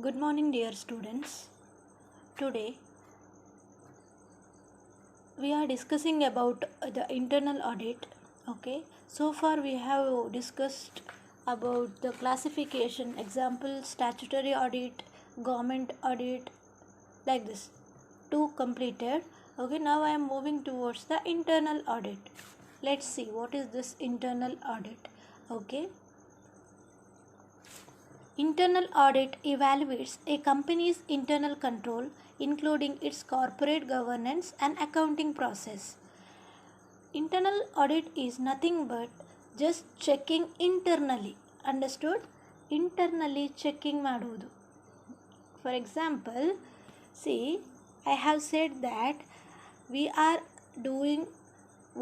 Good morning, dear students. Today we are discussing about the internal audit. Okay, so far we have discussed about the classification, example, statutory audit, government audit, like this. Two completed. Okay, now I am moving towards the internal audit. Let's see what is this internal audit. Okay, internal audit evaluates a company's internal control, including its corporate governance and accounting process. Internal audit is nothing but just checking internally. Understood? Internally checking ಮಾಡುವುದು. For example, see, I have said that we are doing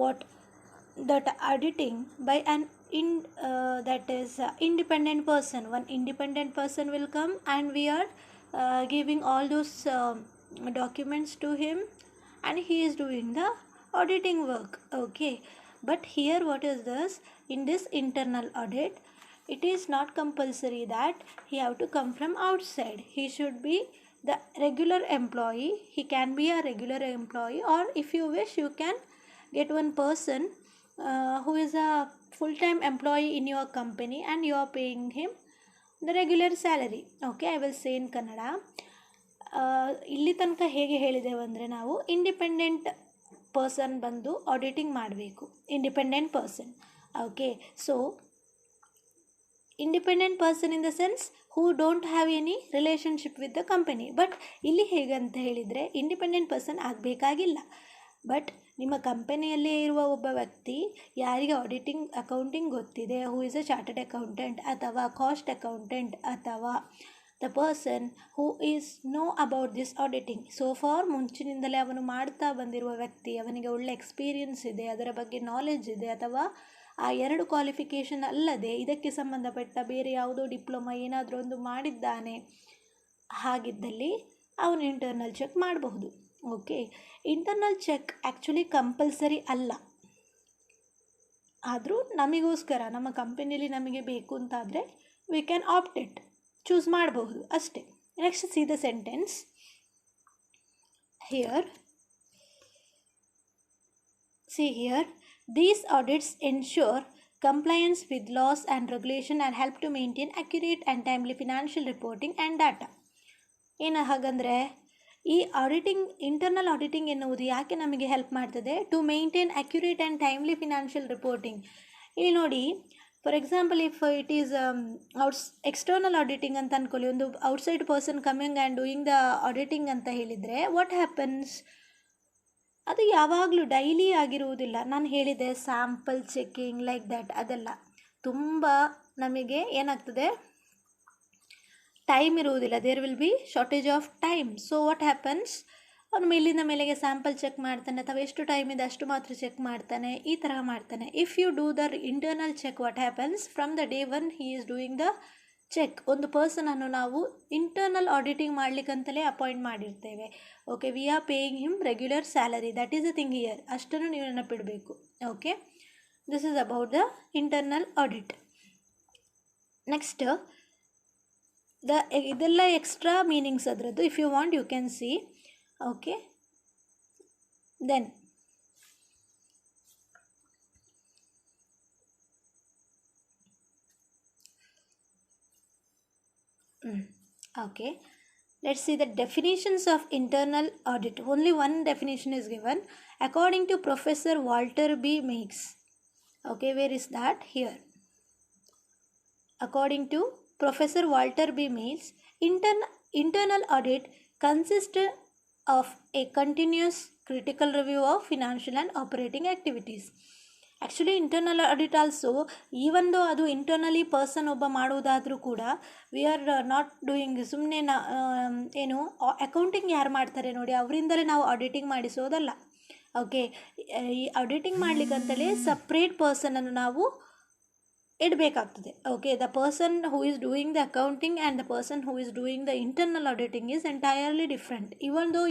what that auditing by an independent person. One independent person will come and we are giving all those documents to him and he is doing the auditing work. Okay, but here what is this? In this internal audit, it is not compulsory that he have to come from outside. He should be the regular employee. He can be a regular employee, or if you wish you can get one person who is a full-time employee in your company and you are paying him the regular salary. Okay, I will say in Kannada. ಇಲ್ಲಿ ತನಕ ಹೇಗೆ ಹೇಳಿದೆವು ಅಂದರೆ, ನಾವು independent person ಬಂದು auditing ಮಾಡಬೇಕು. Independent person. Okay, so independent person in the sense who don't have any relationship with the company. But ಇಲ್ಲಿ ಹೇಗಂತ ಹೇಳಿದರೆ, ಇಂಡಿಪೆಂಡೆಂಟ್ ಪರ್ಸನ್ ಆಗಬೇಕಾಗಿಲ್ಲ. ಬಟ್ ನಿಮ್ಮ ಕಂಪನಿಯಲ್ಲೇ ಇರುವ ಒಬ್ಬ ವ್ಯಕ್ತಿ ಯಾರಿಗೆ ಆಡಿಟಿಂಗ್ ಅಕೌಂಟಿಂಗ್ ಗೊತ್ತಿದೆ, who is a chartered accountant ಅಥವಾ ಕಾಸ್ಟ್ ಅಕೌಂಟೆಂಟ್ ಅಥವಾ the person who is know about this auditing. So far ಮುಂಚಿನಿಂದಲೇ ಅವನು ಮಾಡ್ತಾ ಬಂದಿರುವ ವ್ಯಕ್ತಿ, ಅವನಿಗೆ ಒಳ್ಳೆ ಎಕ್ಸ್ಪೀರಿಯನ್ಸ್ ಇದೆ, ಅದರ ಬಗ್ಗೆ ನಾಲೆಡ್ಜ್ ಇದೆ, ಅಥವಾ ಆ ಎರಡು ಕ್ವಾಲಿಫಿಕೇಷನ್ ಅಲ್ಲದೆ ಇದಕ್ಕೆ ಸಂಬಂಧಪಟ್ಟ ಬೇರೆ ಯಾವುದೋ ಡಿಪ್ಲೊಮಾ ಏನಾದರೂ ಒಂದು ಮಾಡಿದ್ದಾನೆ, ಹಾಗಿದ್ದಲ್ಲಿ ಅವನು ಇಂಟರ್ನಲ್ ಚೆಕ್ ಮಾಡಬಹುದು. Okay, internal check actually compulsory ಅಲ್ಲ, ಆದರೂ ನಮಗೋಸ್ಕರ ನಮ್ಮ ಕಂಪನಿಯಲ್ಲಿ ನಮಗೆ ಬೇಕು ಅಂತಾದರೆ we can opt it, choose ಮಾಡಬಹುದು ಅಷ್ಟೇ. Next see the sentence here. See here, these audits ensure compliance with laws and regulation and help to maintain accurate and timely financial reporting and data. ಏನು ಹಾಗಂದರೆ, ಈ auditing, internal auditing ಎನ್ನುವುದು ಯಾಕೆ ನಮಗೆ help ಮಾಡ್ತದೆ? To maintain accurate and timely financial reporting. ಇಲ್ಲಿ ನೋಡಿ, for example if it is external auditing ಅಂತ ಅಂದ್ಕೊಳ್ಳಿ, ಒಂದು outside person coming and doing the auditing ಅಂತ ಹೇಳಿದರೆ, ವಾಟ್ ಹ್ಯಾಪನ್ಸ್? ಅದು ಯಾವಾಗಲೂ ಡೈಲಿ ಆಗಿರುವುದಿಲ್ಲ. ನಾನು ಹೇಳಿದೆ ಸ್ಯಾಂಪಲ್ ಚೆಕಿಂಗ್ ಲೈಕ್ ದ್ಯಾಟ್, ಅದೆಲ್ಲ ತುಂಬ ನಮಗೆ ಏನಾಗ್ತದೆ, ಟೈಮ್ ಇರುವುದಿಲ್ಲ. There will be shortage of time. So what happens, ಅವನು ಮೇಲಿಂದ ಮೇಲೆಗೆ ಸ್ಯಾಂಪಲ್ ಚೆಕ್ ಮಾಡ್ತಾನೆ, ಅಥವಾ ಎಷ್ಟು ಟೈಮ್ ಇದೆ ಅಷ್ಟು ಮಾತ್ರ ಚೆಕ್ ಮಾಡ್ತಾನೆ, ಈ ಥರ ಮಾಡ್ತಾನೆ. If you do the internal check, what happens, from the day one he is doing the check. ಒಂದು ಪರ್ಸನನ್ನು ನಾವು ಇಂಟರ್ನಲ್ ಆಡಿಟಿಂಗ್ ಮಾಡಲಿಕ್ಕಂತಲೇ ಅಪಾಯಿಂಟ್ ಮಾಡಿರ್ತೇವೆ. Okay, we are paying him regular salary, that is the thing here. ಅಷ್ಟನ್ನು ನೀವು ನೆನಪಿಡಬೇಕು. Okay, this is about the internal audit. Next ಇದೆಲ್ಲ extra meanings ಅದರದ್ದು. If you want you can see. Okay, then okay, let's see the definitions of internal audit. Only one definition is given according to Professor Walter B. Meeks. Okay, where is that? Here. According to Professor Walter B. Meeks, internal audit consists of a continuous critical review of financial and operating activities. Actually internal audit also, even though ಅದು internally person ಒಬ್ಬ ಮಾಡುವುದಾದರೂ ಕೂಡ, we are not doing ಸುಮ್ಮನೆ ಏನು accounting ಯಾರು ಮಾಡ್ತಾರೆ ನೋಡಿ, ಅವರಿಂದಲೇ ನಾವು ಆಡಿಟಿಂಗ್ ಮಾಡಿಸೋದಲ್ಲ. ಓಕೆ, ಈ ಆಡಿಟಿಂಗ್ ಮಾಡಲಿಕ್ಕಂತಲೇ ಸಪ್ರೇಟ್ ಪರ್ಸನನ್ನು ನಾವು ಇಡಬೇಕಾಗ್ತದೆ. Okay, the person who is doing the accounting and the person who is doing the internal auditing is entirely different. Even though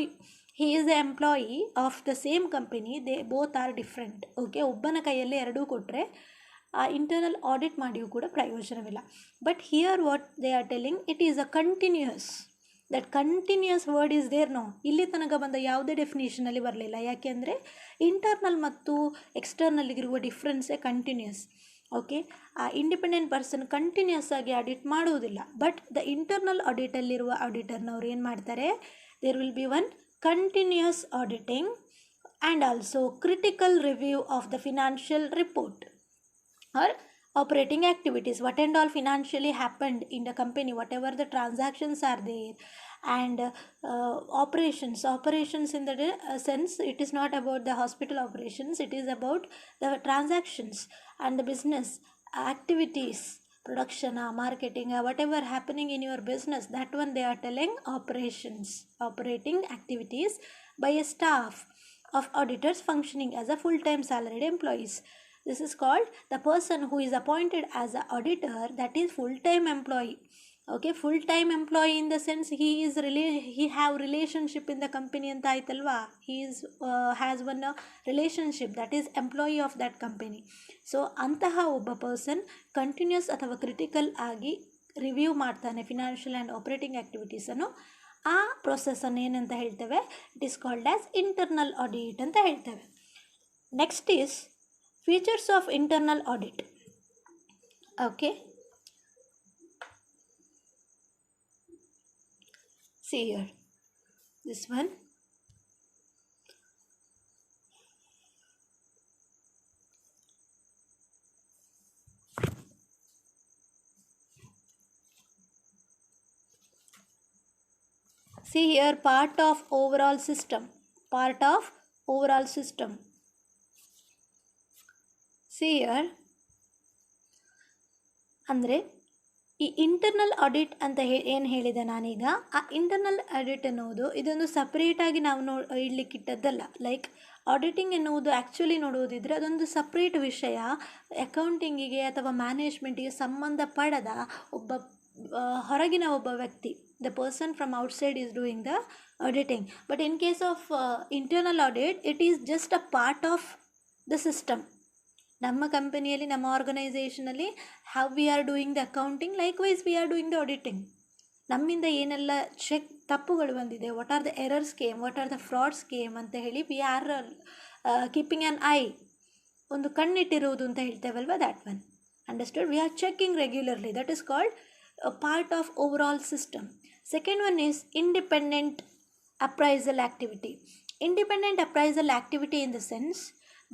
he is the employee of the same company, they both are different. Okay, ಒಬ್ಬನ ಕೈಯಲ್ಲಿ ಎರಡೂ ಕೊಟ್ಟರೆ internal audit ಮಾಡಿಯೂ ಕೂಡ ಪ್ರಯೋಜನವಿಲ್ಲ. But here what they are telling, it is a continuous. That continuous word is there. No, ಇಲ್ಲಿ ತನಕ ಬಂದ ಯಾವುದೇ ಡೆಫಿನೇಷನಲ್ಲಿ ಬರಲಿಲ್ಲ. ಯಾಕೆಂದರೆ ಇಂಟರ್ನಲ್ ಮತ್ತು ಎಕ್ಸ್ಟರ್ನಲ್ಗಿರುವ ಡಿಫ್ರೆನ್ಸೇ ಕಂಟಿನ್ಯೂಯಸ್. ಓಕೆ, ಆ ಇಂಡಿಪೆಂಡೆಂಟ್ ಪರ್ಸನ್ ಕಂಟಿನ್ಯೂಸ್ ಆಗಿ ಆಡಿಟ್ ಮಾಡುವುದಿಲ್ಲ. ಬಟ್ ದ ಇಂಟರ್ನಲ್ ಆಡಿಟಲ್ಲಿರುವ ಆಡಿಟರ್ನವ್ರು ಏನು ಮಾಡ್ತಾರೆ, there will be one continuous auditing and also critical review of the financial report or operating activities, what and all financially happened in the company, whatever the transactions are there, and operations in the sense, it is not about the hospital operations, it is about the transactions and the business activities, production, marketing, whatever happening in your business, that one they are telling operations, operating activities by a staff of auditors functioning as a full-time salaried employees. This is called the person who is appointed as an auditor, that is full-time employee. Okay, full-time employee in the sense he have relationship in the company anta aitalva. He is has one relationship, that is employee of that company. So antaha obba person continuous ಅಥವಾ critical ಆಗಿ review ಮಾಡ್ತಾನೆ financial and operating ಆ್ಯಕ್ಟಿವಿಟೀಸನ್ನು. ಆ ಪ್ರೊಸೆಸನ್ನು ಏನಂತ ಹೇಳ್ತೇವೆ, it is called as internal audit ಅಂತ ಹೇಳ್ತೇವೆ. Next is features of internal audit. Okay, see here, this one. See here, part of overall system, part of overall system. See here, ಅಂದರೆ ಈ internal audit ಅಂತ ಏನು ಹೇಳಿದೆ ನಾನೀಗ, ಆ internal audit ಎನ್ನುವುದು ಇದೊಂದು ಸಪ್ರೇಟಾಗಿ ನಾವು ಇಡಲಿಕ್ಕಿಟ್ಟದ್ದಲ್ಲ. ಲೈಕ್ ಆಡಿಟಿಂಗ್ ಎನ್ನುವುದು ಆ್ಯಕ್ಚುಲಿ ನೋಡುವುದಿದ್ರೆ ಅದೊಂದು ಸಪ್ರೇಟ್ ವಿಷಯ, ಅಕೌಂಟಿಂಗಿಗೆ ಅಥವಾ ಮ್ಯಾನೇಜ್ಮೆಂಟಿಗೆ ಸಂಬಂಧಪಡದ ಒಬ್ಬ ಹೊರಗಿನ ಒಬ್ಬ ವ್ಯಕ್ತಿ, the person from outside is doing the auditing. But in case of internal audit, it is just a part of the system. ನಮ್ಮ ಕಂಪನಿಯಲ್ಲಿ, ನಮ್ಮ ಆರ್ಗನೈಸೇಷನಲ್ಲಿ how we are doing the accounting, like we are doing the auditing. ನಮ್ಮಿಂದ ಏನೆಲ್ಲ ತಪ್ಪುಗಳು ಬಂದಿದೆ, what are the errors came, what are the frauds came ಅಂತ ಹೇಳಿ we are keeping an eye, ಒಂದು ಕಣ್ಣಿಟ್ಟಿರುವುದು ಅಂತ ಹೇಳ್ತೇವಲ್ವ, that one. Understood? We are checking regularly, that is called a part of overall system. Second one is independent appraisal activity. Independent appraisal activity in the sense,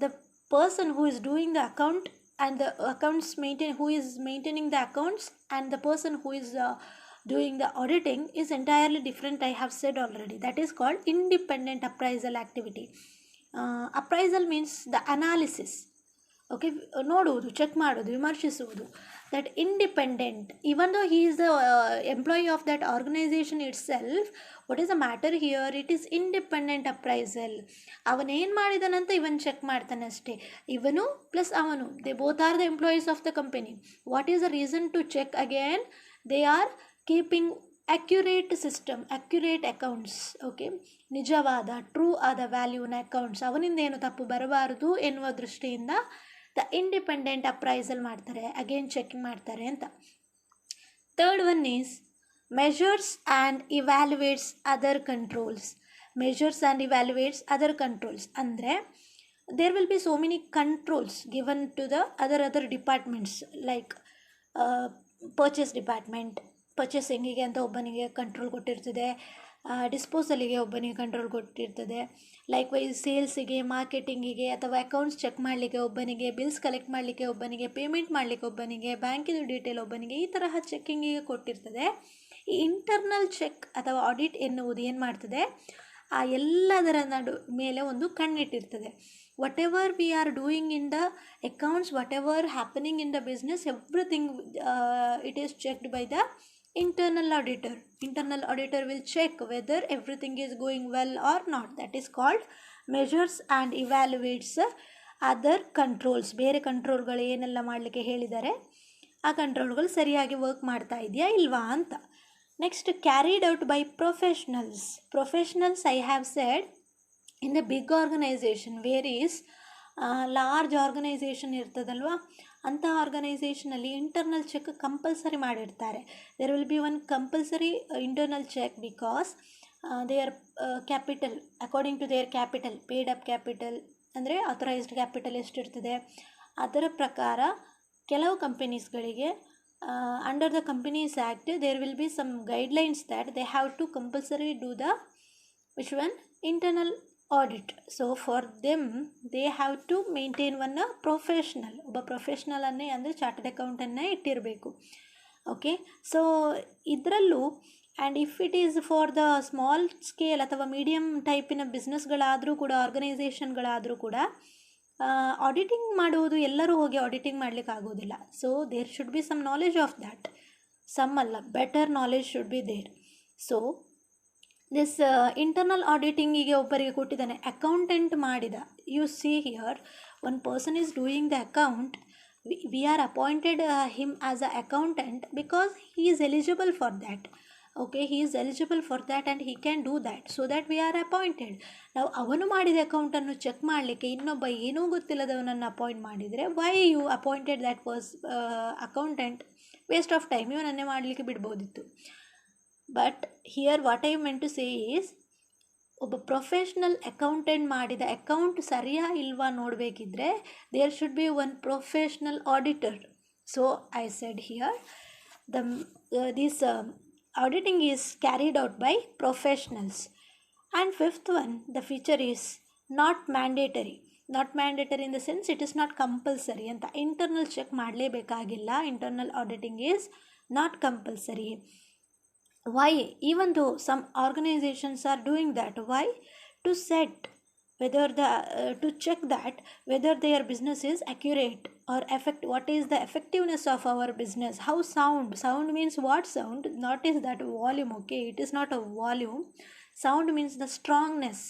the person who is doing the account and the accounts who is maintaining the accounts and the person who is doing the auditing is entirely different. I have said already, that is called independent appraisal activity. Appraisal means the analysis. Okay, ನೋಡುವುದು, check ಮಾಡೋದು, ವಿಮರ್ಶಿಸುವುದು. That independent, even though he is the employee of that organisation itself, what is the matter here, it is independent appraisal. ಅವನೇನು ಮಾಡಿದಾನಂತ ಇವನು check ಮಾಡ್ತಾನೆ ಅಷ್ಟೇ. ಇವನು plus ಅವನು, they both are the employees of the company. What is the reason to check again? They are keeping accurate system, accurate accounts. Okay, ನಿಜವಾದ true ಆದ ವ್ಯಾಲ್ಯೂನ ಅಕೌಂಟ್ಸ್, ಅವನಿಂದ ಏನು ತಪ್ಪು ಬರಬಾರದು ಎನ್ನುವ ದೃಷ್ಟಿಯಿಂದ ದ ಇಂಡಿಪೆಂಡೆಂಟ್ ಅಪ್ರೈಸಲ್ ಮಾಡ್ತಾರೆ, ಅಗೇನ್ ಚೆಕಿಂಗ್ ಮಾಡ್ತಾರೆ ಅಂತ. Third one is measures and evaluates other controls. Measures and evaluates other controls ಅಂದರೆ there will be so many controls given to the other departments, like purchase department, ಪರ್ಚೇಸಿಂಗಿಗೆ ಅಂತ ಒಬ್ಬನಿಗೆ control ಕೊಟ್ಟಿರ್ತದೆ, ಡಿಸ್ಪೋಸಲಿಗೆ ಒಬ್ಬನಿಗೆ ಕಂಟ್ರೋಲ್ ಕೊಟ್ಟಿರ್ತದೆ, ಲೈಕ್ ವೈಸ್ ಸೇಲ್ಸಿಗೆ, ಮಾರ್ಕೆಟಿಂಗಿಗೆ ಅಥವಾ ಅಕೌಂಟ್ಸ್ ಚೆಕ್ ಮಾಡಲಿಕ್ಕೆ ಒಬ್ಬನಿಗೆ, ಬಿಲ್ಸ್ ಕಲೆಕ್ಟ್ ಮಾಡಲಿಕ್ಕೆ ಒಬ್ಬನಿಗೆ, ಪೇಮೆಂಟ್ ಮಾಡಲಿಕ್ಕೆ ಒಬ್ಬನಿಗೆ, ಬ್ಯಾಂಕಿನ ಡೀಟೇಲ್ ಒಬ್ಬನಿಗೆ, ಈ ತರಹ ಚೆಕ್ಕಿಂಗಿಗೆ ಕೊಟ್ಟಿರ್ತದೆ. ಈ ಇಂಟರ್ನಲ್ ಚೆಕ್ ಅಥವಾ ಆಡಿಟ್ ಎನ್ನುವುದು ಏನು ಮಾಡ್ತದೆ, ಆ ಎಲ್ಲದರ ಮೇಲೆ ಒಂದು ಕಣ್ಣಿಟ್ಟಿರ್ತದೆ. What we are doing in the accounts, what happening in the business, everything it is checked by the internal auditor. Internal auditor will check whether everything is going well or not. That is called measures and evaluates other controls. ಬೇರೆ ಕಂಟ್ರೋಲ್ಗಳು ಏನೆಲ್ಲ ಮಾಡಲಿಕ್ಕೆ ಹೇಳಿದ್ದಾರೆ ಆ ಕಂಟ್ರೋಲ್ಗಳು ಸರಿಯಾಗಿ work ಮಾಡ್ತಾ ಇದೆಯಾ ಇಲ್ವಾ ಅಂತ. Next, carried out by professionals. Professionals I have said in the big organization, where is large organization ಇರ್ತದಲ್ವ, ಅಂಥ ಆರ್ಗನೈಸೇಷನಲ್ಲಿ ಇಂಟರ್ನಲ್ ಚೆಕ್ ಕಂಪಲ್ಸರಿ ಮಾಡಿರ್ತಾರೆ. There will be one compulsory internal check because their capital according to their capital, paid up capital ಅಂದರೆ authorised capital ಎಷ್ಟಿರ್ತದೆ ಅದರ ಪ್ರಕಾರ ಕೆಲವು ಕಂಪನೀಸ್ಗಳಿಗೆ under the companies act there will be some guidelines that they have to compulsory do the which one internal audit. So for them they have to maintain one professional, ಒಬ್ಬ ಪ್ರೊಫೆಷ್ನಲನ್ನೇ ಅಂದರೆ chartered ಅಕೌಂಟನ್ನೇ ಇಟ್ಟಿರಬೇಕು. ಓಕೆ, ಸೊ ಇದರಲ್ಲೂ and if it is for the small scale ಅಥವಾ medium ಟೈಪಿನ ಬಿಸ್ನೆಸ್ಗಳಾದರೂ ಕೂಡ, ಆರ್ಗನೈಸೇಷನ್ಗಳಾದರೂ ಕೂಡ ಆಡಿಟಿಂಗ್ ಮಾಡುವುದು ಎಲ್ಲರೂ ಹೋಗಿ ಆಡಿಟಿಂಗ್ ಮಾಡಲಿಕ್ಕೆ ಆಗೋದಿಲ್ಲ. So there should be some knowledge of that, some ಅಲ್ಲ better knowledge should be there. So this internal ಆಡಿಟಿಂಗಿಗೆ ಒಬ್ಬರಿಗೆ ಕೊಟ್ಟಿದ್ದಾನೆ, ಅಕೌಂಟೆಂಟ್ ಮಾಡಿದ. You see here one person is doing the account, we are appointed him as a accountant because he is eligible for that. Okay, he is eligible for that and he can do that, so that we are appointed. ನಾವು ಅವನು ಮಾಡಿದ ಅಕೌಂಟನ್ನು check ಮಾಡಲಿಕ್ಕೆ ಇನ್ನೊಬ್ಬ ಏನೂ ಗೊತ್ತಿಲ್ಲದವನನ್ನು appoint ಮಾಡಿದರೆ, why you appointed that accountant, waste of time, ಇವನನ್ನೇ ಮಾಡಲಿಕ್ಕೆ ಬಿಡ್ಬೋದಿತ್ತು. But here what I meant to say is, ಒಬ್ಬ ಪ್ರೊಫೆಷ್ನಲ್ ಅಕೌಂಟೆಂಟ್ ಮಾಡಿದ ಅಕೌಂಟ್ ಸರಿಯಾ ಇಲ್ವಾ ನೋಡಬೇಕಿದ್ರೆ there should be one professional auditor. So I said here this auditing is carried out by professionals. And fifth one, the feature is not mandatory. Not mandatory in the sense it is not compulsory ಅಂತ. Internal check ಮಾಡಲೇಬೇಕಾಗಿಲ್ಲ, internal auditing is not compulsory. Why? Even though some organizations are doing that, why? To set whether to check that whether their business is accurate or what is the effectiveness of our business, how sound means what sound, not is that volume. Okay, it is not a volume. Sound means the strongness.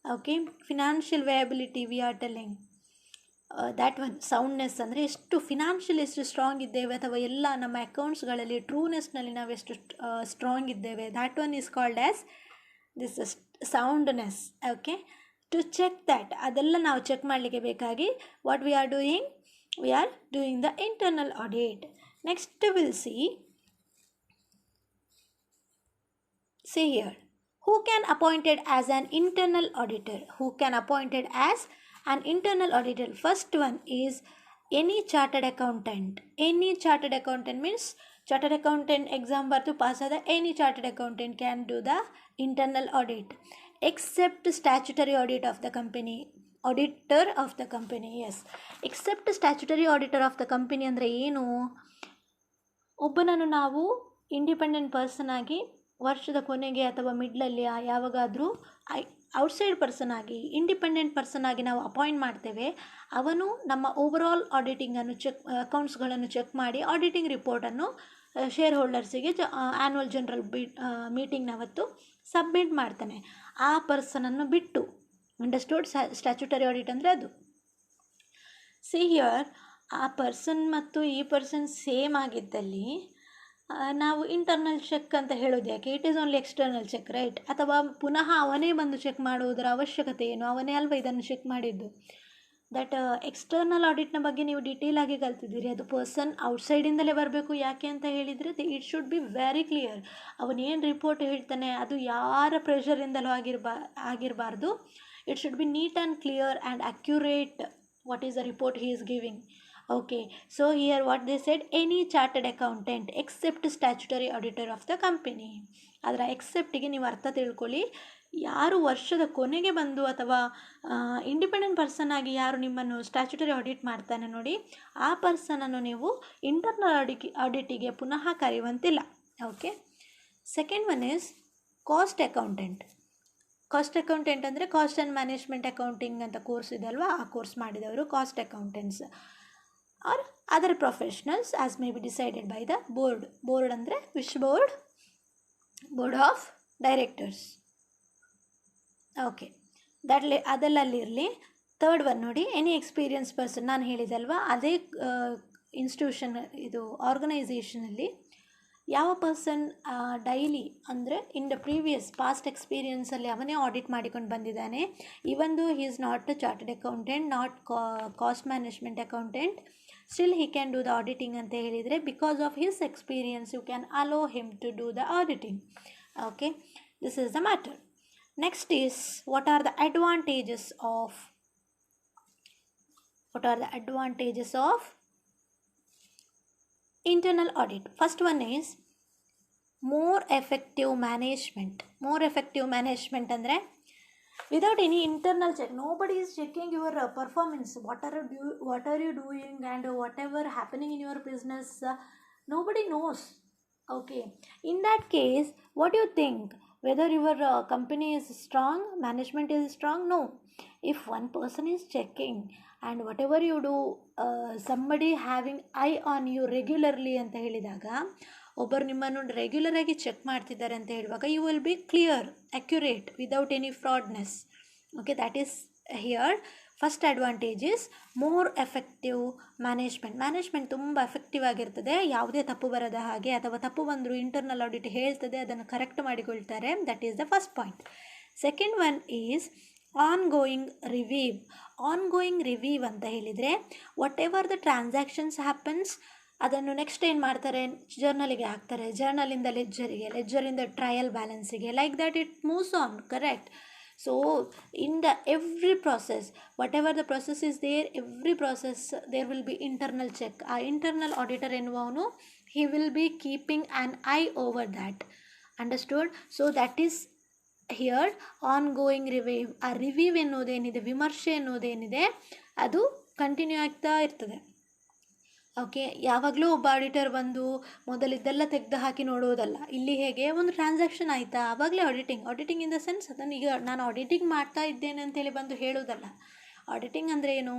Okay, financial viability we are telling, that one soundness ಅಂದರೆ ಎಷ್ಟು financial ಎಷ್ಟು strong ಇದ್ದೇವೆ, ಅಥವಾ ಎಲ್ಲ ನಮ್ಮ ಅಕೌಂಟ್ಸ್ಗಳಲ್ಲಿ ಟ್ರೂನೆಸ್ನಲ್ಲಿ ನಾವು ಎಷ್ಟು strong ಇದ್ದೇವೆ, that one is called as this soundness. Okay, to check that, ಅದೆಲ್ಲ ನಾವು ಚೆಕ್ ಮಾಡಲಿಕ್ಕೆ ಬೇಕಾಗಿ what we are doing the internal audit. Next will see here, who can appointed as an internal auditor, who can appointed as an internal auditor. First one is any chartered accountant. Any chartered accountant means chartered accountant exam bardu pass ada any chartered accountant can do the internal audit, except statutory audit of the company, auditor of the company. Yes, except statutory auditor of the company ಅಂದರೆ ಏನು, ಒಬ್ಬನನ್ನು ನಾವು independent person ಆಗಿ ವರ್ಷದ ಕೊನೆಗೆ ಅಥವಾ ಮಿಡ್ಲಲ್ಲಿ ಯಾವಾಗಾದರೂ ಔಟ್ಸೈಡ್ ಪರ್ಸನ್ ಆಗಿ ಇಂಡಿಪೆಂಡೆಂಟ್ ಪರ್ಸನ್ ಆಗಿ ನಾವು ಅಪಾಯಿಂಟ್ ಮಾಡ್ತೇವೆ. ಅವನು ನಮ್ಮ ಓವರಾಲ್ ಆಡಿಟಿಂಗನ್ನು ಅಕೌಂಟ್ಸ್ಗಳನ್ನು ಚೆಕ್ ಮಾಡಿ ಆಡಿಟಿಂಗ್ ರಿಪೋರ್ಟನ್ನು ಶೇರ್ ಹೋಲ್ಡರ್ಸಿಗೆ ಆ್ಯನ್ಯುವಲ್ ಜನರಲ್ ಮೀಟಿಂಗ್ನವತ್ತು ಸಬ್ಮಿಟ್ ಮಾಡ್ತಾನೆ. ಆ ಪರ್ಸನನ್ನು ಬಿಟ್ಟು, ಅಂಡರ್ಸ್ಟುಡ್, ಸ್ಟ್ಯಾಚ್ಯುಟರಿ ಆಡಿಟ್ ಅಂದರೆ ಅದು. ಸಿ ಹಿಯರ್, ಆ ಪರ್ಸನ್ ಮತ್ತು ಈ ಪರ್ಸನ್ ಸೇಮ್ ಆಗಿದ್ದಲ್ಲಿ ನಾವು ಇಂಟರ್ನಲ್ ಚೆಕ್ ಅಂತ ಹೇಳೋದು ಯಾಕೆ? It is only external check, right? ಅಥವಾ ಪುನಃ ಅವನೇ ಬಂದು ಚೆಕ್ ಮಾಡುವುದರ ಅವಶ್ಯಕತೆ ಏನು? ಅವನೇ ಅಲ್ವಾ ಇದನ್ನು ಚೆಕ್ ಮಾಡಿದ್ದು. ದಟ್ ಎಕ್ಸ್ಟರ್ನಲ್ ಆಡಿಟ್ನ ಬಗ್ಗೆ ನೀವು ಡೀಟೇಲ್ ಆಗಿ ಕಲ್ತಿದ್ದೀರಿ. ಅದು ಪರ್ಸನ್ ಔಟ್ಸೈಡಿಂದಲೇ ಬರಬೇಕು. ಯಾಕೆ ಅಂತ ಹೇಳಿದರೆ it should be very clear. ಅವನೇನು ರಿಪೋರ್ಟ್ ಹೇಳ್ತಾನೆ ಅದು ಯಾರ ಪ್ರೆಷರಿಂದಲೂ ಆಗಿರಬಾರ್ದು. It should be neat and clear and accurate what is the report he is giving. Okay, so here what they said, any chartered accountant except statutory auditor of the company. ಅದರ ಎಕ್ಸೆಪ್ಟಿಗೆ ನೀವು ಅರ್ಥ ತಿಳ್ಕೊಳ್ಳಿ. ಯಾರು ವರ್ಷದ ಕೊನೆಗೆ ಬಂದು ಅಥವಾ ಇಂಡಿಪೆಂಡೆಂಟ್ ಪರ್ಸನ್ ಆಗಿ ಯಾರು ನಿಮ್ಮನ್ನು ಸ್ಟ್ಯಾಚ್ಯುಟರಿ ಆಡಿಟ್ ಮಾಡ್ತಾನೆ ನೋಡಿ, ಆ ಪರ್ಸನನ್ನು ನೀವು ಇಂಟರ್ನಲ್ ಆಡಿಟಿಗೆ ಪುನಃ ಕರೆಯುವಂತಿಲ್ಲ. Okay, second one is cost accountant. Cost accountant ಅಂದರೆ ಕಾಸ್ಟ್ ಆ್ಯಂಡ್ ಮ್ಯಾನೇಜ್ಮೆಂಟ್ ಅಕೌಂಟಿಂಗ್ ಅಂತ ಕೋರ್ಸ್ ಇದೆ ಅಲ್ವಾ, ಆ ಕೋರ್ಸ್ ಮಾಡಿದವರು cost accountants or other professionals as may be decided by the board. Board ಅಂದರೆ which board? Board of Directors. Okay, ಅದೆಲ್ಲಲ್ಲಿರಲಿ. Third one ನೋಡಿ, any experience person. ನಾನು ಹೇಳಿದಲ್ವಾ, ಅದೇ ಇನ್ಸ್ಟಿಟ್ಯೂಷನ್ ಇದು ಆರ್ಗನೈಸೇಷನಲ್ಲಿ ಯಾವ ಪರ್ಸನ್ ಡೈಲಿ ಅಂದರೆ ಇನ್ ದ ಪ್ರೀವಿಯಸ್ ಪಾಸ್ಟ್ ಎಕ್ಸ್ಪೀರಿಯನ್ಸಲ್ಲಿ ಅವನೇ ಆಡಿಟ್ ಮಾಡಿಕೊಂಡು ಬಂದಿದ್ದಾನೆ, even though he is not a chartered accountant, not cost management accountant, still he can do the auditing ಅಂತ ಹೇಳಿದರೆ because of his experience you can allow him to do the auditing. Okay, this is the matter. Next is what are the advantages of internal audit? First one is more effective management. More effective management ಅಂದರೆ without any internal check, nobody is checking your performance, what are you doing and whatever happening in your business, nobody knows. Okay, in that case, what do you think, whether your company is strong, management is strong? No. If one person is checking and whatever you do, somebody having eye on you regularly ಅಂತ ಹೇಳಿದಾಗ, ಒಬ್ಬರು ನಿಮ್ಮನ್ನು regular ಆಗಿ check ಮಾಡ್ತಿದ್ದಾರೆ ಅಂತ ಹೇಳುವಾಗ you will be clear, accurate, without any fraudness. Okay, that is here first advantage is more effective management ತುಂಬ effective ಆಗಿರ್ತದೆ, ಯಾವುದೇ ತಪ್ಪು ಬರದ ಹಾಗೆ, ಅಥವಾ ತಪ್ಪು ಬಂದರೂ ಇಂಟರ್ನಲ್ ಆಡಿಟ್ ಹೇಳ್ತದೆ, ಅದನ್ನು ಕರೆಕ್ಟ್ ಮಾಡಿಕೊಳ್ತಾರೆ. That is the first point. Second one is ongoing review ಅಂತ ಹೇಳಿದರೆ, whatever the transactions happens ಅದನ್ನು ನೆಕ್ಸ್ಟ್ ಏನು ಮಾಡ್ತಾರೆ, ಜರ್ನಲಿಗೆ ಹಾಕ್ತಾರೆ, ಜರ್ನಲಿಂದ ಲೆಜ್ಜರಿಂದ ಟ್ರಯಲ್ ಬ್ಯಾಲೆನ್ಸಿಗೆ, like that it moves on, correct. So in the every process, whatever the process is there, every process there will be internal check. ಆ internal auditor ಎನ್ನುವವನು he will be keeping an eye over that. Understood? So that is here ongoing review. ಆ review ಎನ್ನುವುದೇನಿದೆ, ವಿಮರ್ಶೆ ಎನ್ನುವುದೇನಿದೆ, ಅದು continue ಆಗ್ತಾ ಇರ್ತದೆ. Okay, ಯಾವಾಗಲೂ ಒಬ್ಬ auditor ಬಂದು ಮೊದಲಿದ್ದೆಲ್ಲ ತೆಗೆದು ಹಾಕಿ ನೋಡೋದಲ್ಲ. ಇಲ್ಲಿ ಹೇಗೆ ಒಂದು ಟ್ರಾನ್ಸಾಕ್ಷನ್ ಆಯಿತಾ, ಆವಾಗಲೇ ಆಡಿಟಿಂಗ್ ಇನ್ ದ ಸೆನ್ಸ್ ಅದನ್ನು ಈಗ ನಾನು ಆಡಿಟಿಂಗ್ ಮಾಡ್ತಾ ಇದ್ದೇನೆ ಅಂತೇಳಿ ಬಂದು ಹೇಳೋದಲ್ಲ. ಆಡಿಟಿಂಗ್ ಅಂದರೆ ಏನು,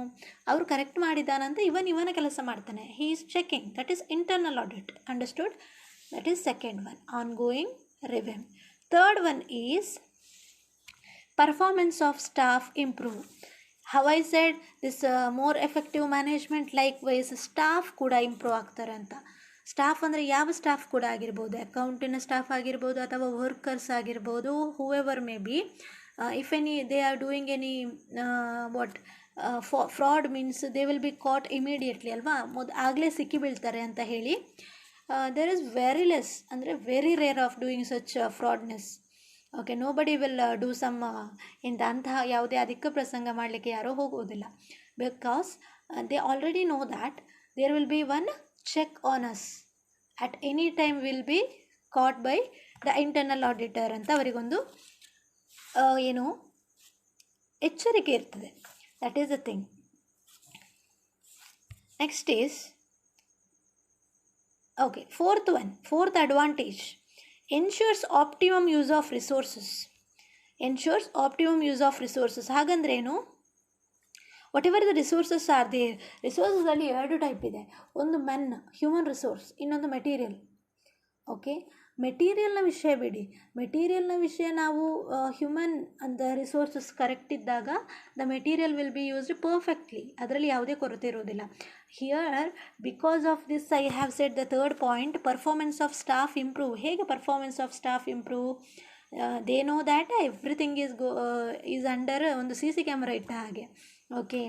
ಅವರು ಕರೆಕ್ಟ್ ಮಾಡಿದ್ದಾನಂತ ಇವನ ಕೆಲಸ ಮಾಡ್ತಾನೆ, he is checking, that is internal audit. Understood? That is second one, ongoing review. Third one is performance of staff improve. How I said this more effective management, likewise staff ಕೂಡ improve ಆಗ್ತಾರೆ ಅಂತ. Staff ಅಂದರೆ ಯಾವ staff ಕೂಡ ಆಗಿರ್ಬೋದು, ಅಕೌಂಟಿನ staff ಆಗಿರ್ಬೋದು, ಅಥವಾ ವರ್ಕರ್ಸ್ ಆಗಿರ್ಬೋದು, whoever may be. If they are doing any fraud means they will be caught immediately ಅಲ್ವಾ, ಆಗಲೇ ಸಿಕ್ಕಿ ಬೀಳ್ತಾರೆ ಅಂತ ಹೇಳಿ. there is very less, ಅಂದರೆ very rare of doing such fraudness. Okay, nobody will do some ಅಂತಹ ಯಾವುದೇ ಅಧಿಕ ಪ್ರಸಂಗ ಮಾಡಲಿಕ್ಕೆ ಯಾರೂ ಹೋಗುವುದಿಲ್ಲ. Because they already know that there will be one check on us at any time, will be caught by the internal auditor ಅಂತ ಅವರಿಗೊಂದು ಏನು ಎಚ್ಚರಿಕೆ ಇರ್ತದೆ. That is the thing. Next is okay, fourth advantage, ensures optimum use of resources. ಹಾಗಂದ್ರೇನು, whatever the resources are there, ರಿಸೋರ್ಸಲ್ಲಿ ಎರಡು type ಇದೆ, ಒಂದು human resource, ಇನ್ನೊಂದು ಮೆಟೀರಿಯಲ್. ಓಕೆ, ಮೆಟೀರಿಯಲ್ನ ವಿಷಯ ಬಿಡಿ, ಮೆಟೀರಿಯಲ್ನ ವಿಷಯ ನಾವು ಹ್ಯೂಮನ್ ಅಂತ ರಿಸೋರ್ಸಸ್ ಕರೆಕ್ಟ್ ಇದ್ದಾಗ the material will be used perfectly, ಅದರಲ್ಲಿ ಯಾವುದೇ ಕೊರತೆ ಇರೋದಿಲ್ಲ. Here because of this I have said the third point, performance of staff improve. ಹೇಗೆ performance of staff improve? They know that everything is under ಒಂದು CC camera ಇಟ್ಟ ಹಾಗೆ. Okay,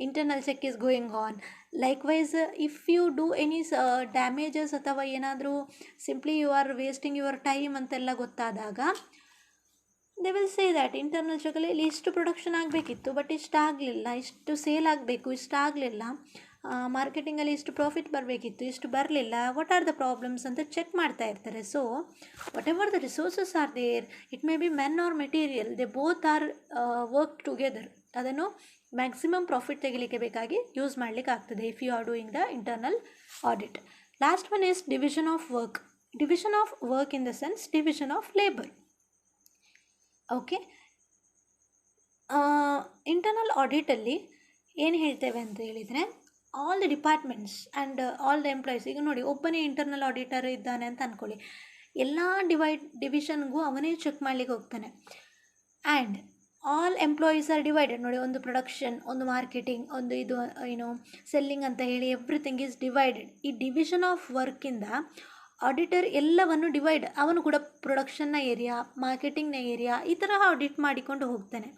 internal check is going on. Likewise if you do any damages ಅಥವಾ ಏನಾದರೂ simply you are wasting your time ಅಂತೆಲ್ಲ ಗೊತ್ತಾದಾಗ they will say that internal ಚೆಕಲ್ಲಿ ಇಲ್ಲಿ ಇಷ್ಟು ಪ್ರೊಡಕ್ಷನ್ ಆಗಬೇಕಿತ್ತು ಬಟ್ ಇಷ್ಟು ಆಗಲಿಲ್ಲ, ಇಷ್ಟು ಸೇಲ್ ಆಗಬೇಕು ಇಷ್ಟು ಆಗಲಿಲ್ಲ, ಮಾರ್ಕೆಟಿಂಗಲ್ಲಿ ಇಷ್ಟು ಪ್ರಾಫಿಟ್ ಬರಬೇಕಿತ್ತು ಇಷ್ಟು ಬರಲಿಲ್ಲ, ವಾಟ್ ಆರ್ ದ ಪ್ರಾಬ್ಲಮ್ಸ್ ಅಂತ ಚೆಕ್ ಮಾಡ್ತಾ ಇರ್ತಾರೆ. So whatever the resources are there, it may be men or material, they both are work together, ಅದನ್ನು ಮ್ಯಾಕ್ಸಿಮಮ್ ಪ್ರಾಫಿಟ್ ತೆಗಿಲಿಕ್ಕೆ ಬೇಕಾಗಿ ಯೂಸ್ ಮಾಡಲಿಕ್ಕೆ ಆಗ್ತದೆ if you are doing the internal audit. Last one is division of work in the sense division of labour. Okay, internal ಆಡಿಟಲ್ಲಿ ಏನು ಹೇಳ್ತೇವೆ ಅಂತ ಹೇಳಿದರೆ, all the departments and all the employees, ಈಗ ನೋಡಿ ಒಬ್ಬನೇ ಇಂಟರ್ನಲ್ ಆಡಿಟರ್ ಇದ್ದಾನೆ ಅಂತ ಅಂದ್ಕೊಳ್ಳಿ, ಎಲ್ಲ ಡಿವಿಷನ್ಗೂ ಅವನೇ ಚೆಕ್ ಮಾಡಲಿಕ್ಕೆ ಹೋಗ್ತಾನೆ. And all employees R divided. ನೋಡಿ, ಒಂದು ಪ್ರೊಡಕ್ಷನ್, ಒಂದು ಮಾರ್ಕೆಟಿಂಗ್, ಒಂದು ಇದು ಸೆಲ್ಲಿಂಗ್ ಅಂತ ಹೇಳಿ ಎವ್ರಿಥಿಂಗ್ ಈಸ್ ಡಿವೈಡೆಡ್. ಈ ಡಿವಿಷನ್ ಆಫ್ ವರ್ಕಿಂದ ಆಡಿಟರ್ ಎಲ್ಲವನ್ನು ಅವನು ಕೂಡ ಪ್ರೊಡಕ್ಷನ್ನ ಏರಿಯಾ, ಮಾರ್ಕೆಟಿಂಗ್ನ ಏರಿಯಾ, ಈ ತರಹ ಆಡಿಟ್ ಮಾಡಿಕೊಂಡು ಹೋಗ್ತಾನೆ.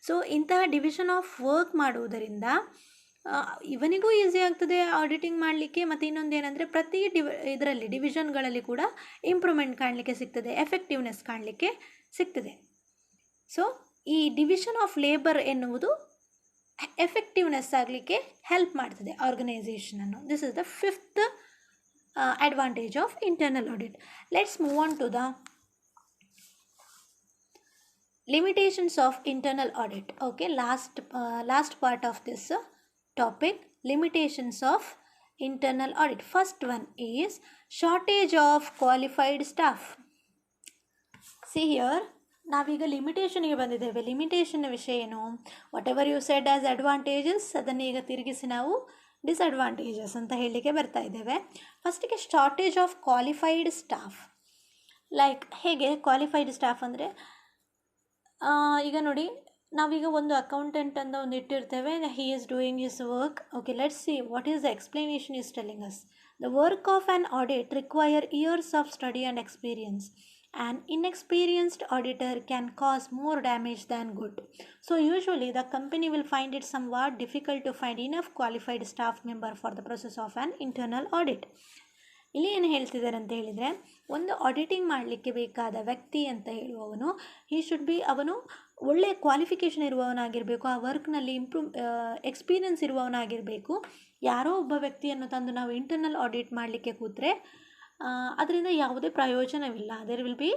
ಸೊ ಇಂತಹ ಡಿವಿಷನ್ ಆಫ್ ವರ್ಕ್ ಮಾಡುವುದರಿಂದ ಇವನಿಗೂ ಈಸಿ ಆಗ್ತದೆ ಆಡಿಟಿಂಗ್ ಮಾಡಲಿಕ್ಕೆ. ಮತ್ತು ಇನ್ನೊಂದು ಏನಂದರೆ ಪ್ರತಿ ಇದರಲ್ಲಿ ಡಿವಿಷನ್ಗಳಲ್ಲಿ ಕೂಡ ಇಂಪ್ರೂವ್ಮೆಂಟ್ ಕಾಣಲಿಕ್ಕೆ ಸಿಗ್ತದೆ, ಎಫೆಕ್ಟಿವ್ನೆಸ್ ಕಾಣಲಿಕ್ಕೆ ಸಿಗ್ತದೆ. ಸೊ ಈ ಡಿವಿಷನ್ ಆಫ್ ಲೇಬರ್ ಎನ್ನುವುದು ಎಫೆಕ್ಟಿವ್ನೆಸ್ ಆಗಲಿಕ್ಕೆ ಹೆಲ್ಪ್ ಮಾಡ್ತದೆ ಆರ್ಗನೈಸೇಷನನ್ನು. This is the fifth advantage of internal audit. Let's move on to the limitations of internal audit. Okay, last part of this topic, limitations of internal audit. First one is shortage of qualified staff. See here, ನಾವೀಗ ಲಿಮಿಟೇಷನ್ಗೆ ಬಂದಿದ್ದೇವೆ. Limitation ವಿಷಯ ಏನು? Whatever you said as advantages ಅದನ್ನು ಈಗ ತಿರುಗಿಸಿ ನಾವು disadvantages ಅಂತ ಹೇಳಲಿಕ್ಕೆ ಬರ್ತಾ ಇದ್ದೇವೆ. ಫಸ್ಟಿಗೆ shortage of qualified staff. Like ಹೇಗೆ ಕ್ವಾಲಿಫೈಡ್ ಸ್ಟಾಫ್ ಅಂದರೆ, ಈಗ ನೋಡಿ, ನಾವೀಗ ಒಂದು ಅಕೌಂಟೆಂಟ್ ಅಂತ ಒಂದು ಇಟ್ಟಿರ್ತೇವೆ. He is doing his work. Okay, let's see what is the explanation is telling us. The work of an audit require years of study and experience. An inexperienced auditor can cause more damage than good. So usually the company will find it somewhat difficult to find enough qualified staff member for the process of an internal audit. ಇಲ್ಲಿ ಏನು ಹೇಳ್ತಿದ್ದಾರೆ ಅಂತ ಹೇಳಿದರೆ, ಒಂದು auditing ಮಾಡಲಿಕ್ಕೆ ಬೇಕಾದ ವ್ಯಕ್ತಿ ಅಂತ ಹೇಳುವವನು ಅವನು ಒಳ್ಳೆಯ ಕ್ವಾಲಿಫಿಕೇಷನ್ ಇರುವವನಾಗಿರಬೇಕು, ಆ ವರ್ಕ್ನಲ್ಲಿ ಎಕ್ಸ್ಪೀರಿಯನ್ಸ್ ಇರುವವನಾಗಿರಬೇಕು. ಯಾರೋ ಒಬ್ಬ ವ್ಯಕ್ತಿಯನ್ನು ತಂದು ನಾವು ಇಂಟರ್ನಲ್ ಆಡಿಟ್ ಮಾಡಲಿಕ್ಕೆ ಕೂತ್ರೆ ಅದರಿಂದ ಯಾವುದೇ ಪ್ರಯೋಜನವಿಲ್ಲ. There will be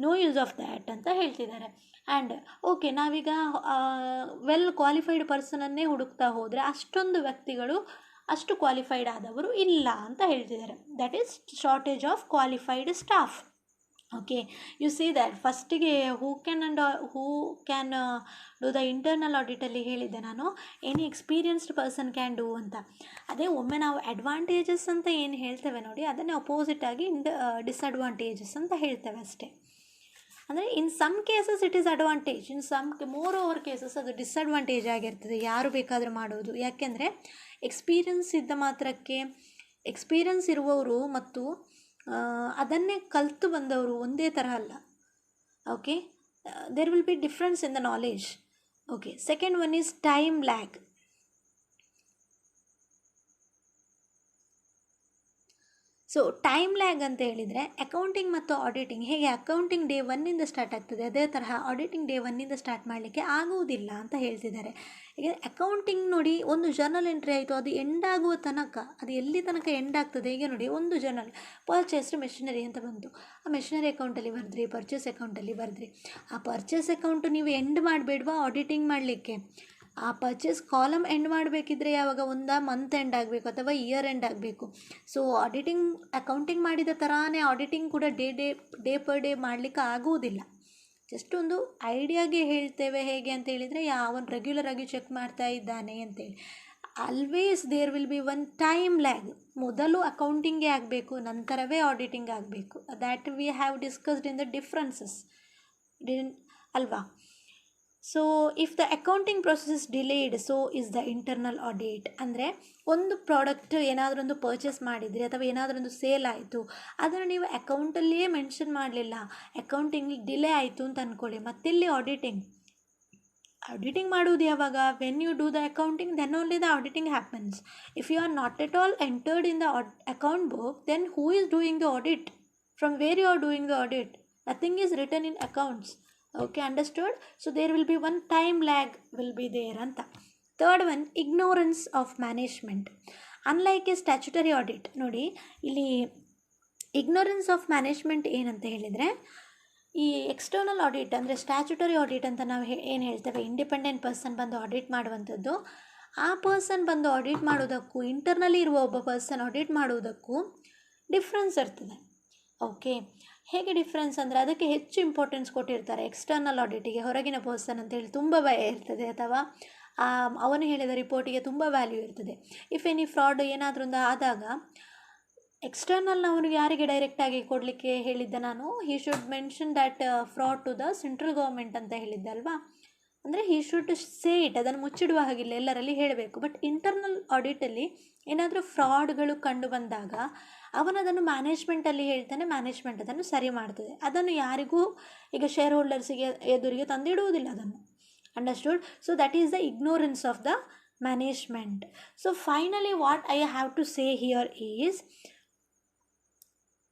no use of that ಅಂತ ಹೇಳ್ತಿದ್ದಾರೆ. ಆ್ಯಂಡ್ ಓಕೆ, ನಾವೀಗ ವೆಲ್ ಕ್ವಾಲಿಫೈಡ್ ಪರ್ಸನನ್ನೇ ಹುಡುಕ್ತಾ ಹೋದರೆ ಅಷ್ಟೊಂದು ವ್ಯಕ್ತಿಗಳು ಅಷ್ಟು ಕ್ವಾಲಿಫೈಡ್ ಆದವರು ಇಲ್ಲ ಅಂತ ಹೇಳ್ತಿದ್ದಾರೆ. That is shortage of qualified staff. Okay, you see that ಫಸ್ಟಿಗೆ who can do the internal ಆಡಿಟಲ್ಲಿ ಹೇಳಿದ್ದೆ ನಾನು, any experienced person can do ಅಂತ. ಅದೇ ಒಮ್ಮೆ ನಾವು ಅಡ್ವಾಂಟೇಜಸ್ ಅಂತ ಏನು ಹೇಳ್ತೇವೆ ನೋಡಿ, ಅದನ್ನೇ ಅಪೋಸಿಟ್ ಆಗಿ ಡಿಸ್ಅಡ್ವಾಂಟೇಜಸ್ ಅಂತ ಹೇಳ್ತೇವೆ ಅಷ್ಟೇ. ಅಂದರೆ in some cases it is advantage, in more over cases ಅದು ಡಿಸ್ಅಡ್ವಾಂಟೇಜ್ ಆಗಿರ್ತದೆ. ಯಾರು ಬೇಕಾದರೂ ಮಾಡೋದು. ಯಾಕೆಂದರೆ ಎಕ್ಸ್ಪೀರಿಯನ್ಸ್ ಇದ್ದ ಮಾತ್ರಕ್ಕೆ, ಎಕ್ಸ್ಪೀರಿಯನ್ಸ್ ಇರುವವರು ಮತ್ತು ಅದನ್ನೇ ಕಲಿತು ಬಂದವರು ಒಂದೇ ಥರ ಅಲ್ಲ. Okay, there will be difference in the knowledge. Okay, second one is time lag. So time lag ಅಂತ ಹೇಳಿದರೆ, ಅಕೌಂಟಿಂಗ್ ಮತ್ತು ಆಡಿಟಿಂಗ್ ಹೇಗೆ ಅಕೌಂಟಿಂಗ್ ಡೇ 1 ಸ್ಟಾರ್ಟ್ ಆಗ್ತದೆ, ಅದೇ ತರಹ ಆಡಿಟಿಂಗ್ ಡೇ 1 ಸ್ಟಾರ್ಟ್ ಮಾಡಲಿಕ್ಕೆ ಆಗುವುದಿಲ್ಲ ಅಂತ ಹೇಳ್ತಿದ್ದಾರೆ. ಈಗ ಅಕೌಂಟಿಂಗ್ ನೋಡಿ, ಒಂದು ಜರ್ನಲ್ ಎಂಟ್ರಿ ಆಯಿತು, ಅದು ಎಂಡ್ ಆಗುವ ತನಕ, ಅದು ಎಲ್ಲಿ ತನಕ ಎಂಡ್ ಆಗ್ತದೆ. ಈಗ ನೋಡಿ, ಒಂದು ಜರ್ನಲ್ ಪರ್ಚೇಸ್ಡ್ ಮೆಷಿನರಿ ಅಂತ ಬಂತು, ಆ ಮೆಷಿನರಿ ಅಕೌಂಟಲ್ಲಿ ಬರೆದ್ರಿ, ಪರ್ಚೇಸ್ ಅಕೌಂಟಲ್ಲಿ ಬರೆದ್ರಿ. ಆ ಪರ್ಚೇಸ್ ಅಕೌಂಟು ನೀವು ಎಂಡ್ ಮಾಡಬೇಡ್ವಾ ಆಡಿಟಿಂಗ್ ಮಾಡಲಿಕ್ಕೆ? ಆ ಪರ್ಚೇಸ್ ಕಾಲಮ್ ಎಂಡ್ ಮಾಡಬೇಕಿದ್ರೆ ಯಾವಾಗ? ಒಂದು ಮಂತ್ ಎಂಡ್ ಆಗಬೇಕು ಅಥವಾ ಇಯರ್ ಎಂಡ್ ಆಗಬೇಕು. ಸೊ ಅಕೌಂಟಿಂಗ್ ಮಾಡಿದ ಥರನೇ ಆಡಿಟಿಂಗ್ ಕೂಡ ಡೇ ಪರ್ ಡೇ ಮಾಡಲಿಕ್ಕೆ ಆಗುವುದಿಲ್ಲ. ಜಸ್ಟ್ ಒಂದು ಐಡಿಯಾಗೆ ಹೇಳ್ತೇವೆ. ಹೇಗೆ ಅಂತ ಹೇಳಿದರೆ, ಯಾವನು ರೆಗ್ಯುಲರ್ ಆಗಿ ಚೆಕ್ ಮಾಡ್ತಾ ಇದ್ದಾನೆ ಅಂತೇಳಿ. Always there will be one time lag. ಮೊದಲು ಅಕೌಂಟಿಂಗೇ ಆಗಬೇಕು, ನಂತರವೇ ಆಡಿಟಿಂಗ್ ಆಗಬೇಕು. That we have discussed in the differences ಅಲ್ವಾ? So if the accounting process is delayed, so is the internal audit. ಅಂದರೆ ಒಂದು ಪ್ರಾಡಕ್ಟ್ ಏನಾದರೂ ಒಂದು ಪರ್ಚೇಸ್ ಮಾಡಿದ್ರಿ ಅಥವಾ ಏನಾದರೂ ಒಂದು ಸೇಲ್ ಆಯಿತು, ಅದನ್ನು ನೀವು ಅಕೌಂಟಲ್ಲಿಯೇ ಮೆನ್ಷನ್ ಮಾಡಲಿಲ್ಲ, ಅಕೌಂಟಿಂಗ್ ಡಿಲೇ ಆಯಿತು ಅಂತ ಅಂದ್ಕೊಳ್ಳಿ. ಮತ್ತೆಲ್ಲಿ ಆಡಿಟಿಂಗ್ ಮಾಡುವುದು ಯಾವಾಗ? When you do the accounting, then only the auditing happens. If you are not at all entered in the account book, then who is doing the audit? From where you are doing the audit? Nothing is written in accounts. Okay, understood? So there will be one time lag will be there anta. Third one, ignorance of management. Unlike a statutory audit, ನೋಡಿ ಇಲ್ಲಿ ignorance of management ಏನಂತ ಹೇಳಿದರೆ, ಈ external audit ಅಂದರೆ statutory audit ಅಂತ ನಾವು ಏನು ಹೇಳ್ತೇವೆ, ಇಂಡಿಪೆಂಡೆಂಟ್ ಪರ್ಸನ್ ಬಂದು ಆಡಿಟ್ ಮಾಡುವಂಥದ್ದು. ಆ ಪರ್ಸನ್ ಬಂದು ಆಡಿಟ್ ಮಾಡೋದಕ್ಕೂ ಇಂಟರ್ನಲ್ಲಿ ಇರುವ ಒಬ್ಬ ಪರ್ಸನ್ ಆಡಿಟ್ ಮಾಡುವುದಕ್ಕೂ ಡಿಫ್ರೆನ್ಸ್ ಇರ್ತದೆ. ಓಕೆ, ಹೇಗೆ ಡಿಫ್ರೆನ್ಸ್ ಅಂದರೆ, ಅದಕ್ಕೆ ಹೆಚ್ಚು ಇಂಪಾರ್ಟೆನ್ಸ್ ಕೊಟ್ಟಿರ್ತಾರೆ. ಎಕ್ಸ್ಟರ್ನಲ್ ಆಡಿಟಿಗೆ ಹೊರಗಿನ ಪರ್ಸನ್ ಅಂತೇಳಿ ತುಂಬ ಭಯ ಇರ್ತದೆ, ಅಥವಾ ಅವನು ಹೇಳಿದ ರಿಪೋರ್ಟಿಗೆ ತುಂಬ ವ್ಯಾಲ್ಯೂ ಇರ್ತದೆ. ಇಫ್ ಎನಿ ಫ್ರಾಡ್ ಏನಾದರೂ ಒಂದು ಆದಾಗ, ಎಕ್ಸ್ಟರ್ನಲ್ನವನಿಗೆ ಯಾರಿಗೆ ಡೈರೆಕ್ಟಾಗಿ ಕೊಡಲಿಕ್ಕೆ ಹೇಳಿದ್ದೆ ನಾನು, he should mention that fraud to the central government ಅಂತ ಹೇಳಿದ್ದೆ ಅಲ್ವಾ. ಅಂದರೆ ಹಿ ಶುಡ್ ಸೇ ಇಟ್, ಅದನ್ನು ಮುಚ್ಚಿಡುವ ಹಾಗಿಲ್ಲ, ಎಲ್ಲರಲ್ಲಿ ಹೇಳಬೇಕು. ಬಟ್ ಇಂಟರ್ನಲ್ ಆಡಿಟಲ್ಲಿ ಏನಾದರೂ ಫ್ರಾಡ್ಗಳು ಕಂಡು ಬಂದಾಗ ಅವನದನ್ನು ಮ್ಯಾನೇಜ್ಮೆಂಟಲ್ಲಿ ಹೇಳ್ತಾನೆ, ಮ್ಯಾನೇಜ್ಮೆಂಟ್ ಅದನ್ನು ಸರಿ ಮಾಡ್ತದೆ. ಅದನ್ನು ಯಾರಿಗೂ ಈಗ ಶೇರ್ ಹೋಲ್ಡರ್ಸಿಗೆ ಎದುರಿಗೆ ತಂದಿಡುವುದಿಲ್ಲ ಅದನ್ನು. Understood? So that is the ignorance of the management. So finally what I have to say here is,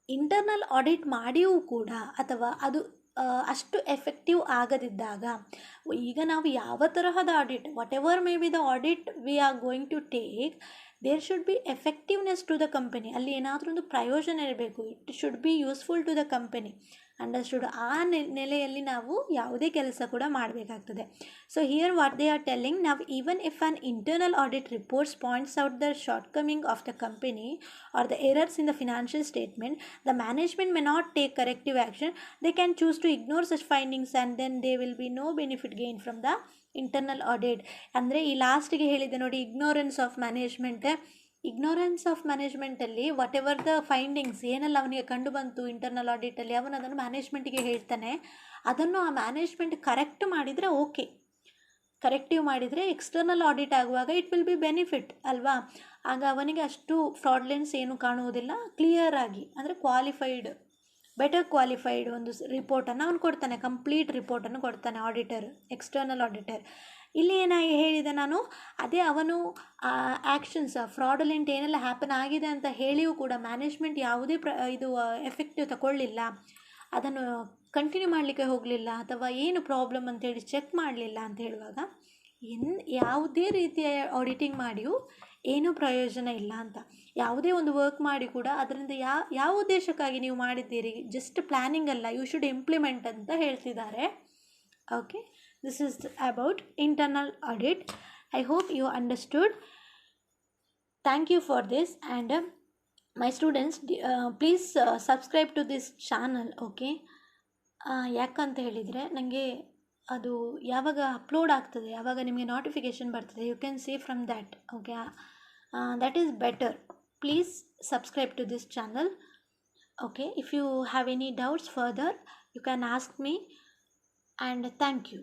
internal audit ಮಾಡಿಯೂ ಕೂಡ ಅಥವಾ ಅದು ಅಷ್ಟು ಎಫೆಕ್ಟಿವ್ ಆಗದಿದ್ದಾಗ, ಈಗ ನಾವು ಯಾವ ತರಹದ audit, whatever may be the audit we are going to take, there should be effectiveness to the company. ಅಲ್ಲಿ ಏನಾದರೂ ಒಂದು ಪ್ರಯೋಜನ ಇರಬೇಕು. It should be useful to the company. Understood? ಆ ನೆಲೆಯಲ್ಲಿ ನಾವು ಯಾವುದೇ ಕೆಲಸ ಕೂಡ ಮಾಡಬೇಕಾಗ್ತದೆ. So here what they are telling, ನಾವು even if an internal audit reports points out the shortcoming of the company or the errors in the financial statement, the management may not take corrective action. They can choose to ignore such findings and then there will be no benefit gained from the internal audit. ಅಂದರೆ ಈ ಲಾಸ್ಟಿಗೆ ಹೇಳಿದೆ ನೋಡಿ, ignorance of ಮ್ಯಾನೇಜ್ಮೆಂಟಲ್ಲಿ whatever the findings ಏನೆಲ್ಲ ಅವನಿಗೆ ಕಂಡು ಬಂತು ಇಂಟರ್ನಲ್ ಆಡಿಟಲ್ಲಿ, ಅವನು ಅದನ್ನು ಮ್ಯಾನೇಜ್ಮೆಂಟಿಗೆ ಹೇಳ್ತಾನೆ. ಅದನ್ನು ಆ ಮ್ಯಾನೇಜ್ಮೆಂಟ್ ಕರೆಕ್ಟ್ ಮಾಡಿದರೆ ಓಕೆ, ಕರೆಕ್ಟಿವ್ ಮಾಡಿದರೆ ಎಕ್ಸ್ಟರ್ನಲ್ ಆಡಿಟ್ ಆಗುವಾಗ ಇಟ್ ವಿಲ್ ಬಿ ಬೆನಿಫಿಟ್ ಅಲ್ವಾ. ಆಗ ಅವನಿಗೆ ಅಷ್ಟು ಫ್ರಾಡ್ಲೆನ್ಸ್ ಏನು ಕಾಣುವುದಿಲ್ಲ. ಕ್ಲಿಯರ್ ಆಗಿ, ಅಂದರೆ ಬೆಟರ್ ಕ್ವಾಲಿಫೈಡ್ ಒಂದು ರಿಪೋರ್ಟನ್ನು ಅವನು ಕೊಡ್ತಾನೆ, ಕಂಪ್ಲೀಟ್ ರಿಪೋರ್ಟನ್ನು ಕೊಡ್ತಾನೆ ಆಡಿಟರ್, ಎಕ್ಸ್ಟರ್ನಲ್ ಆಡಿಟರ್. ಇಲ್ಲಿ ಏನಾಗಿ ಹೇಳಿದೆ ನಾನು, ಅದೇ ಅವನು ಆ್ಯಕ್ಷನ್ಸ್ ಫ್ರಾಡುಲೆಂಟ್ ಏನೆಲ್ಲ ಹ್ಯಾಪನ್ ಆಗಿದೆ ಅಂತ ಹೇಳಿಯೂ ಕೂಡ ಮ್ಯಾನೇಜ್ಮೆಂಟ್ ಯಾವುದೇ ಇದು ಎಫೆಕ್ಟಿವ್ ತಗೊಳ್ಳಿಲ್ಲ, ಅದನ್ನು ಕಂಟಿನ್ಯೂ ಮಾಡಲಿಕ್ಕೆ ಹೋಗಲಿಲ್ಲ, ಅಥವಾ ಏನು ಪ್ರಾಬ್ಲಮ್ ಅಂತೇಳಿ ಚೆಕ್ ಮಾಡಲಿಲ್ಲ ಅಂತ ಹೇಳುವಾಗ ಯಾವುದೇ ರೀತಿಯ ಆಡಿಟಿಂಗ್ ಮಾಡಿಯೂ ಏನೂ ಪ್ರಯೋಜನ ಇಲ್ಲ ಅಂತ. ಯಾವುದೇ ಒಂದು ವರ್ಕ್ ಮಾಡಿ ಕೂಡ ಅದರಿಂದ ಯಾವ ಉದ್ದೇಶಕ್ಕಾಗಿ ನೀವು ಮಾಡಿದ್ದೀರಿ, ಜಸ್ಟ್ ಪ್ಲ್ಯಾನಿಂಗ್ ಅಲ್ಲ, ಯು ಶುಡ್ ಇಂಪ್ಲಿಮೆಂಟ್ ಅಂತ ಹೇಳ್ತಿದ್ದಾರೆ. Okay, this is about internal audit. I hope you understood. Thank you for this and my students, please subscribe to this channel. Okay, ಯಾಕಂತ ಹೇಳಿದರೆ ನನಗೆ ಅದು ಯಾವಾಗ ಅಪ್ಲೋಡ್ ಆಗ್ತದೆ, ಯಾವಾಗ ನಿಮಗೆ ನೋಟಿಫಿಕೇಷನ್ ಬರ್ತದೆ, you can see from that. Okay, that is better. Please subscribe to this channel. Okay, if you have any doubts further, you can ask me, and thank you.